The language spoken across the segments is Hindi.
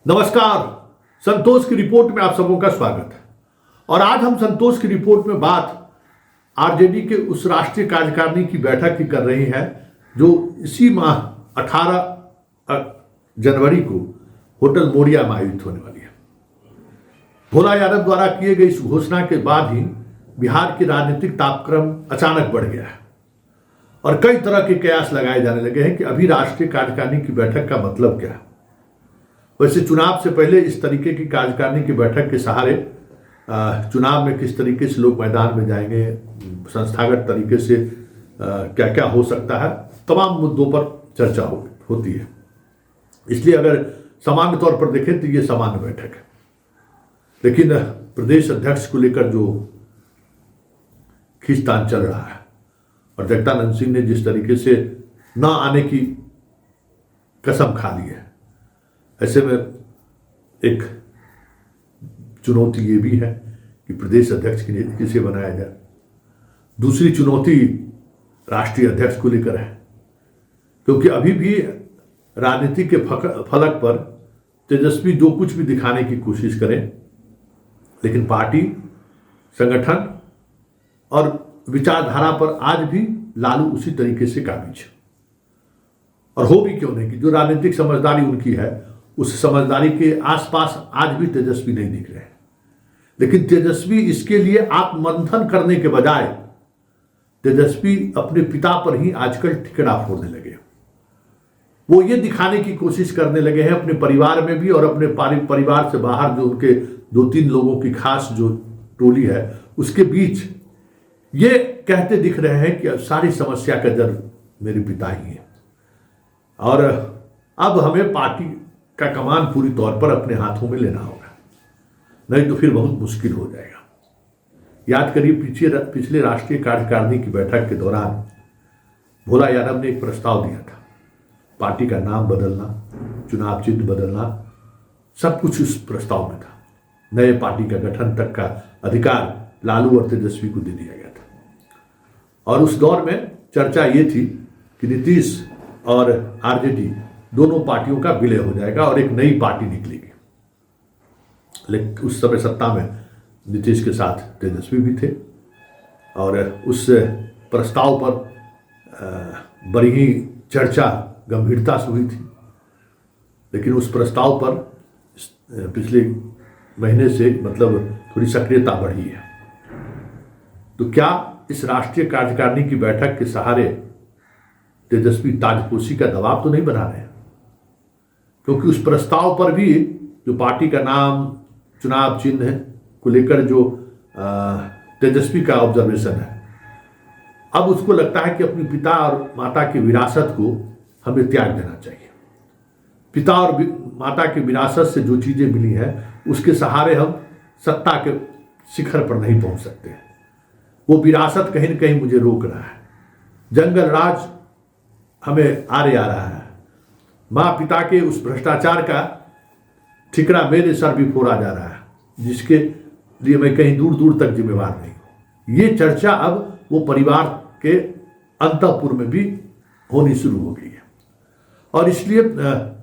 नमस्कार। संतोष की रिपोर्ट में आप सबों का स्वागत है। और आज हम संतोष की रिपोर्ट में बात आरजेडी के उस राष्ट्रीय कार्यकारिणी की बैठक की कर रहे हैं जो इसी माह 18 जनवरी को होटल मोरिया में आयोजित होने वाली है। भोला यादव द्वारा किए गए इस घोषणा के बाद ही बिहार की राजनीतिक तापक्रम अचानक बढ़ गया है और कई तरह के कयास लगाए जाने लगे हैं कि अभी राष्ट्रीय कार्यकारिणी की बैठक का मतलब क्या है। वैसे चुनाव से पहले इस तरीके की कार्यकारिणी की बैठक के सहारे चुनाव में किस तरीके से लोग मैदान में जाएंगे, संस्थागत तरीके से क्या क्या हो सकता है, तमाम मुद्दों पर चर्चा होती है। इसलिए अगर सामान्य तौर पर देखें तो ये सामान्य बैठक है, लेकिन प्रदेश अध्यक्ष को लेकर जो खींचतान चल रहा है और जगदानंद सिंह ने जिस तरीके से न आने की कसम खा ली है, ऐसे में एक चुनौती ये भी है कि प्रदेश अध्यक्ष किसे बनाया जाए। दूसरी चुनौती राष्ट्रीय अध्यक्ष को लेकर है, क्योंकि अभी भी राजनीति के फलक पर तेजस्वी जो कुछ भी दिखाने की कोशिश करें, लेकिन पार्टी, संगठन और विचारधारा पर आज भी लालू उसी तरीके से काबिज है। और हो भी क्यों नहीं कि जो राजनीतिक समझदारी उनकी है, उस समझदारी के आसपास आज भी तेजस्वी नहीं दिख रहे हैं। लेकिन तेजस्वी इसके लिए आत्ममंथन करने के बजाय तेजस्वी अपने पिता पर ही आजकल ठिकरा फोड़ने लगे। वो ये दिखाने की कोशिश करने लगे हैं अपने परिवार में भी और अपने परिवार से बाहर जो उनके 2-3 लोगों की खास जो टोली है उसके बीच ये कहते दिख रहे हैं कि सारी समस्या का जड़ मेरे पिता ही है और अब हमें पार्टी का कमान पूरी तौर पर अपने हाथों में लेना होगा, नहीं तो फिर बहुत मुश्किल हो जाएगा। याद करिए पिछले राष्ट्रीय कार्यकारिणी की बैठक के दौरान भोला यादव ने एक प्रस्ताव दिया था, पार्टी का नाम बदलना, चुनाव चिन्ह बदलना, सब कुछ उस प्रस्ताव में था। नए पार्टी का गठन तक का अधिकार लालू और तेजस्वी को दे दिया गया था और उस दौर में चर्चा ये थी कि नीतीश और आरजेडी दोनों पार्टियों का विलय हो जाएगा और एक नई पार्टी निकलेगी। लेकिन उस समय सत्ता में नीतीश के साथ तेजस्वी भी थे और उस प्रस्ताव पर बड़ी ही चर्चा गंभीरता से हुई थी। लेकिन उस प्रस्ताव पर पिछले महीने से थोड़ी सक्रियता बढ़ी है। तो क्या इस राष्ट्रीय कार्यकारिणी की बैठक के सहारे तेजस्वी ताजपोशी का दबाव तो नहीं बना रहे हैं? क्योंकि उस प्रस्ताव पर भी जो पार्टी का नाम, चुनाव चिन्ह को लेकर जो तेजस्वी का ऑब्जर्वेशन है, अब उसको लगता है कि अपनी पिता और माता की विरासत को हमें त्याग देना चाहिए। पिता और माता की विरासत से जो चीज़ें मिली हैं उसके सहारे हम सत्ता के शिखर पर नहीं पहुंच सकते। वो विरासत कहीं न कहीं मुझे रोक रहा है। जंगल राज हमें आरे आ रहा है। माँ पिता के उस भ्रष्टाचार का ठिकरा मेरे सर भी फोड़ा जा रहा है, जिसके लिए मैं कहीं दूर दूर तक जिम्मेवार नहीं हूँ। ये चर्चा अब वो परिवार के अंतःपुर में भी होनी शुरू हो गई है और इसलिए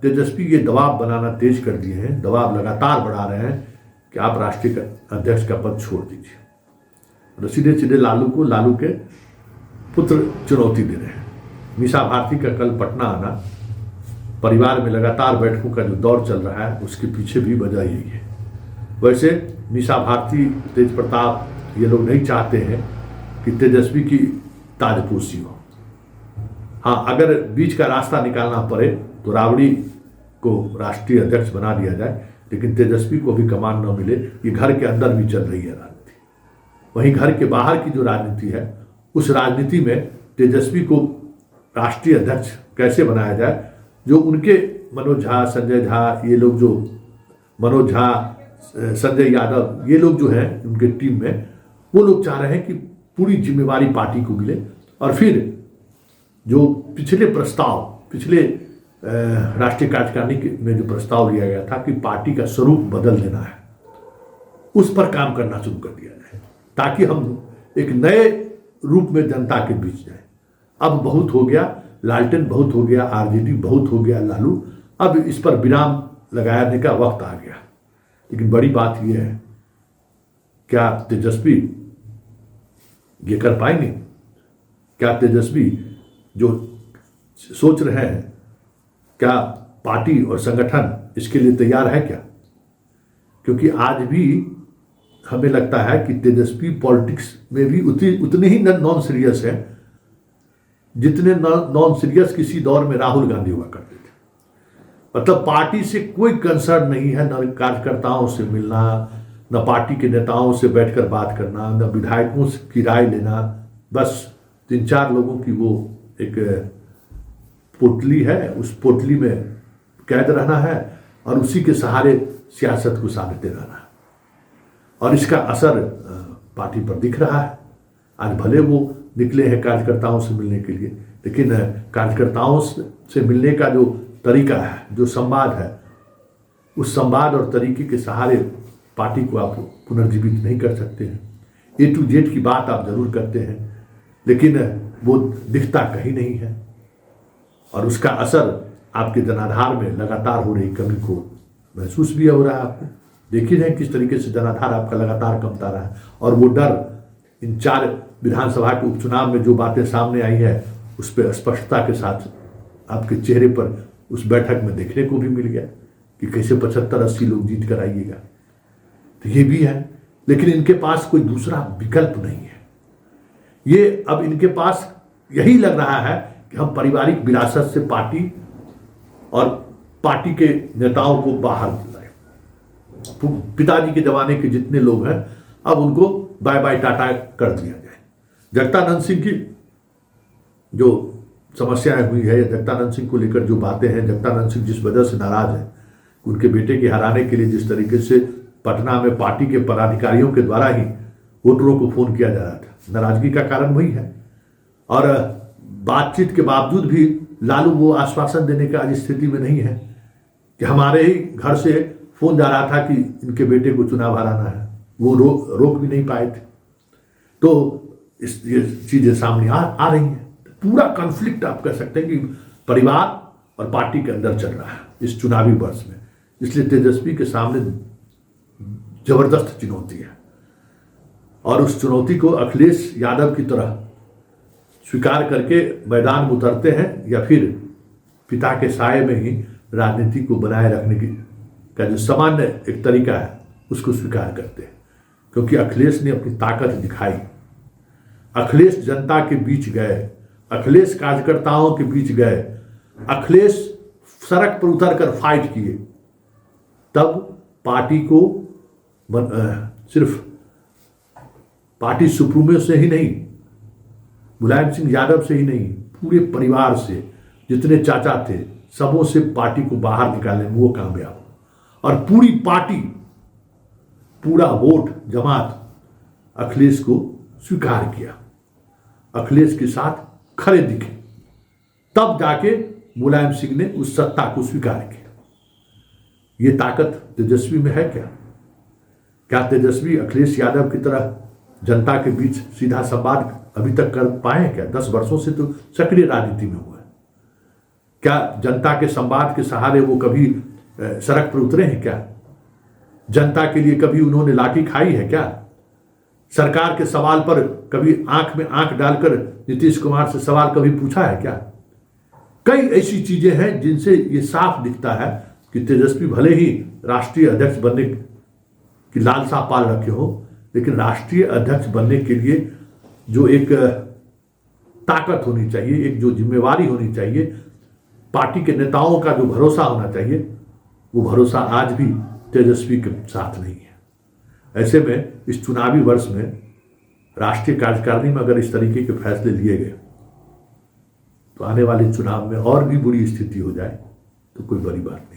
तेजस्वी ये दबाव बनाना तेज कर दिए हैं, दबाव लगातार बढ़ा रहे हैं कि आप राष्ट्रीय अध्यक्ष का पद छोड़ दीजिए। और सीधे सीधे लालू के पुत्र चुनौती दे रहे हैं। मीसा भारती का कल पटना आना, परिवार में लगातार बैठकों का जो दौर चल रहा है उसके पीछे भी वजह यही है। वैसे मीसा भारती, तेज प्रताप, ये लोग नहीं चाहते हैं कि तेजस्वी की ताजपोशी हो। हाँ, अगर बीच का रास्ता निकालना पड़े तो राबड़ी को राष्ट्रीय अध्यक्ष बना दिया जाए, लेकिन तेजस्वी को भी कमान न मिले। ये घर के अंदर भी चल रही है राजनीति, वहीं घर के बाहर की जो राजनीति है उस राजनीति में तेजस्वी को राष्ट्रीय अध्यक्ष कैसे बनाया जाए। जो उनके मनोज झा, संजय झा, ये लोग जो मनोज झा, संजय यादव, ये लोग जो हैं उनके टीम में, वो लोग चाह रहे हैं कि पूरी जिम्मेवारी पार्टी को मिले और फिर जो पिछले राष्ट्रीय कार्यकारिणी में जो प्रस्ताव लिया गया था कि पार्टी का स्वरूप बदल देना है, उस पर काम करना शुरू कर दिया जाए ताकि हम एक नए रूप में जनता के बीच जाए। अब बहुत हो गया, लालटेन बहुत हो गया, आरजेडी बहुत हो गया, लालू, अब इस पर विराम लगाने का वक्त आ गया। लेकिन बड़ी बात यह है, क्या तेजस्वी ये कर पाएंगे? क्या तेजस्वी जो सोच रहे हैं, क्या पार्टी और संगठन इसके लिए तैयार है क्या? क्योंकि आज भी हमें लगता है कि तेजस्वी पॉलिटिक्स में भी उतने ही नॉन सीरियस है जितने नॉन सीरियस किसी दौर में राहुल गांधी हुआ करते थे। मतलब पार्टी से कोई कंसर्न नहीं है, न कार्यकर्ताओं से मिलना, न पार्टी के नेताओं से बैठकर बात करना, न विधायकों की राय लेना। बस 3-4 लोगों की वो एक पोटली है, उस पोटली में कैद रहना है और उसी के सहारे सियासत को साधते रहना है। और इसका असर पार्टी पर दिख रहा है। आज भले वो निकले हैं कार्यकर्ताओं से मिलने के लिए, लेकिन कार्यकर्ताओं से मिलने का जो तरीका है, जो संवाद है, उस संवाद और तरीके के सहारे पार्टी को आप पुनर्जीवित नहीं कर सकते हैं। A to Z की बात आप जरूर करते हैं, लेकिन वो दिखता कहीं नहीं है और उसका असर आपके जनाधार में लगातार हो रही कमी को महसूस भी हो रहा है। आपको देख ही रहे किस तरीके से जनाधार आपका लगातार कमता रहा है। और वो डर इन 4 विधानसभा के उपचुनाव में जो बातें सामने आई है, उस पर स्पष्टता के साथ आपके चेहरे पर उस बैठक में देखने को भी मिल गया कि कैसे 75-80 लोग जीत कर आइएगा। तो ये भी है, लेकिन इनके पास कोई दूसरा विकल्प नहीं है। ये अब इनके पास यही लग रहा है कि हम पारिवारिक विरासत से पार्टी और पार्टी के नेताओं को बाहर लाए। पिताजी के जमाने के जितने लोग हैं अब उनको बाय बाय टाटा कर दिया जाए। जगदानंद सिंह की जो समस्याएं हुई है या जगदानंद सिंह को लेकर जो बातें हैं, जगदानंद सिंह जिस वजह से नाराज है, उनके बेटे के हराने के लिए जिस तरीके से पटना में पार्टी के पदाधिकारियों के द्वारा ही वोटरों को फोन किया जा रहा था, नाराजगी का कारण वही है। और बातचीत के बावजूद भी लालू वो आश्वासन देने का आज स्थिति में नहीं है कि हमारे ही घर से फोन जा रहा था कि इनके बेटे को चुनाव हराना है, वो रोक भी नहीं पाए थे। तो ये चीजें सामने आ रही हैं। पूरा कॉन्फ्लिक्ट आप कह सकते हैं कि परिवार और पार्टी के अंदर चल रहा है इस चुनावी वर्ष में। इसलिए तेजस्वी के सामने जबरदस्त चुनौती है और उस चुनौती को अखिलेश यादव की तरह स्वीकार करके मैदान में उतरते हैं या फिर पिता के साये में ही राजनीति को बनाए रखने की का जो सामान्य एक तरीका है उसको स्वीकार करते हैं। क्योंकि अखिलेश ने अपनी ताकत दिखाई, अखिलेश जनता के बीच गए, अखिलेश कार्यकर्ताओं के बीच गए, अखिलेश सड़क पर उतर कर फाइट किए। तब पार्टी को सिर्फ पार्टी सुप्रीमो से ही नहीं, मुलायम सिंह यादव से ही नहीं, पूरे परिवार से जितने चाचा थे सबों से पार्टी को बाहर निकालने में वो कामयाब। और पूरी पार्टी, पूरा वोट जमात अखिलेश को स्वीकार किया, अखिलेश के साथ खड़े दिखे। तब जाके मुलायम सिंह ने उस सत्ता को स्वीकार किया। ये ताकत तेजस्वी में है क्या? क्या तेजस्वी अखिलेश यादव की तरह जनता के बीच सीधा संवाद अभी तक कर पाए क्या? 10 वर्षों से तो सक्रिय राजनीति में हुआ है। क्या जनता के संवाद के सहारे वो कभी सड़क पर उतरे हैं क्या? जनता के लिए कभी उन्होंने लाठी खाई है क्या? सरकार के सवाल पर कभी आंख में आंख डालकर नीतीश कुमार से सवाल कभी पूछा है क्या? कई ऐसी चीजें हैं जिनसे ये साफ दिखता है कि तेजस्वी भले ही राष्ट्रीय अध्यक्ष बनने की लालसा पाल रखे हो, लेकिन राष्ट्रीय अध्यक्ष बनने के लिए जो एक ताकत होनी चाहिए, एक जो जिम्मेवारी होनी चाहिए, पार्टी के नेताओं का जो भरोसा होना चाहिए, वो भरोसा आज भी तेजस्वी के साथ नहीं है। ऐसे में इस चुनावी वर्ष में राष्ट्रीय कार्यकारिणी में अगर इस तरीके के फैसले लिए गए तो आने वाले चुनाव में और भी बुरी स्थिति हो जाए तो कोई बड़ी बात नहीं।